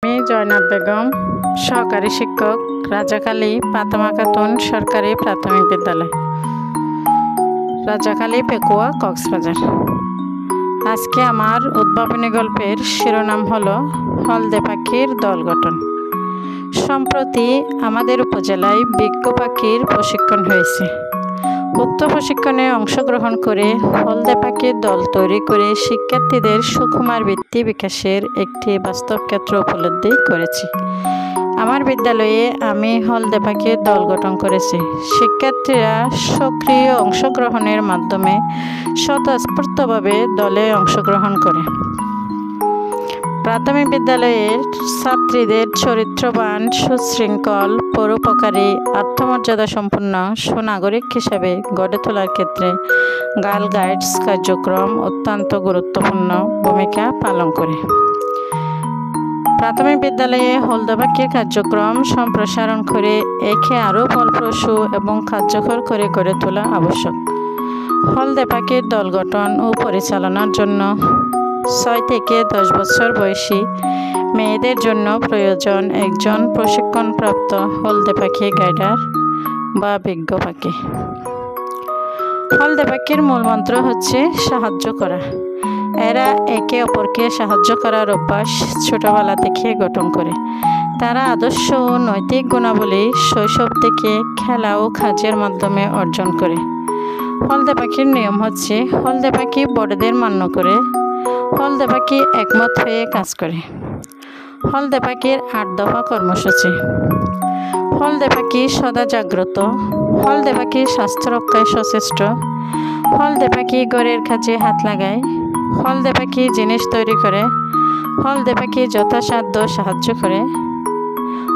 আমি জয়নাব বেগম, সহকারী শিক্ষক, রাজাখালী ফাতেমা খাতুন সরকারি প্রাথমিক বিদ্যালয়, রাজাখালী পেকুয়া, কক্সবাজার। আজকে আমার উদ্ভাবনী গল্পের শিরোনাম হলো হলদে পাখির দল গঠন। সম্প্রতি আমাদের উপজেলায় বিজ্ঞ পাখির প্রশিক্ষণ হয়েছে। উক্ত প্রশিক্ষণে অংশগ্রহণ করে হলদে পাখির দল তৈরি করে শিক্ষার্থীদের সুকুমার বৃত্তি বিকাশের একটি বাস্তব ক্ষেত্র উপলব্ধি করেছি। আমার বিদ্যালয়ে আমি হলদে পাখির দল গঠন করেছি। শিক্ষার্থীরা সক্রিয় অংশগ্রহণের মাধ্যমে স্বতঃস্ফূর্তভাবে দলে অংশগ্রহণ করে। প্রাথমিক বিদ্যালয়ের ছাত্রীদের চরিত্রবান, সুশৃঙ্খল, পরোপকারী, আত্মমর্যাদা সম্পন্ন সুনাগরিক হিসেবে গড়ে তোলার ক্ষেত্রে গার্ল গাইডস কার্যক্রম অত্যন্ত গুরুত্বপূর্ণ ভূমিকা পালন করে। প্রাথমিক বিদ্যালয়ে হলদে পাখির কার্যক্রম সম্প্রসারণ করে একে আরও ফলপ্রসূ এবং কার্যকর করে গড়ে তোলা আবশ্যক। হলদে পাখির দল গঠন ও পরিচালনার জন্য 6 থেকে 10 বছর বয়সী মেয়েদের জন্য প্রয়োজন একজন প্রশিক্ষণপ্রাপ্ত হলদে পাখি গাইডার বা বিজ্ঞ পাখি। হলদে পাখির মূল মন্ত্র হচ্ছে সাহায্য করা। এরা একে অপরকে সাহায্য করার অভ্যাস ছোটবেলা থেকে গঠন করে। তারা আদর্শ ও নৈতিক গুণাবলী শৈশব থেকে খেলা ও কাজের মাধ্যমে অর্জন করে। হলদে পাখির নিয়ম হচ্ছে হলদে পাখি বড়দের মান্য করে, হলদে পাখি একমত হয়ে কাজ করে। হলদে পাখির 8 দফা কর্মসূচি। হলদে পাখি সদা জাগ্রত, হলদে পাখি স্বাস্থ্য রক্ষায় সচেষ্ট, হলদে পাখি ঘরের কাজে হাত লাগায়, হলদে পাখি জিনিস তৈরি করে, হলদে পাখি যথাসাধ্য সাহায্য করে,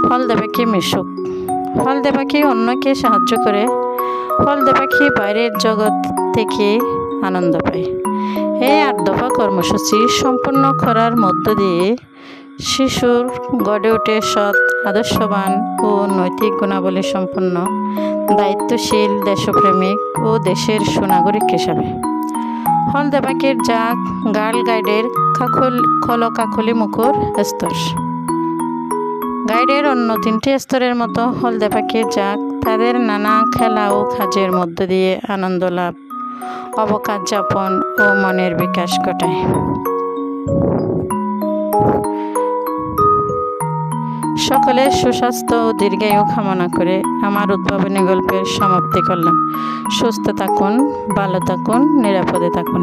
হলদে পাখি মিশুক, হলদে পাখি অন্যকে সাহায্য করে, হলদে পাখি বাইরের জগৎ থেকে আনন্দ পায়। এই 8 দফা কর্মসূচি সম্পূর্ণ করার মধ্য দিয়ে শিশুর গড়ে ওঠে সৎ, আদর্শবান ও নৈতিক গুণাবলী সম্পন্ন দায়িত্বশীল দেশপ্রেমিক ও দেশের সুনাগরিক হিসাবে। হলদে পাখির জাত গার্ল গাইডের খলকাকলি মুখর স্তর। গাইডের অন্য 3টি স্তরের মতো হলদে পাখির জাত তাদের নানা খেলা ও কাজের মধ্য দিয়ে আনন্দ লাভ, অবকাশ যাপন ও মনের বিকাশ ঘটায়। সকলের সুস্বাস্থ্য ও দীর্ঘায়ু কামনা করে আমার উদ্ভাবনী গল্পের সমাপ্তি করলাম। সুস্থ থাকুন, ভালো থাকুন, নিরাপদে থাকুন।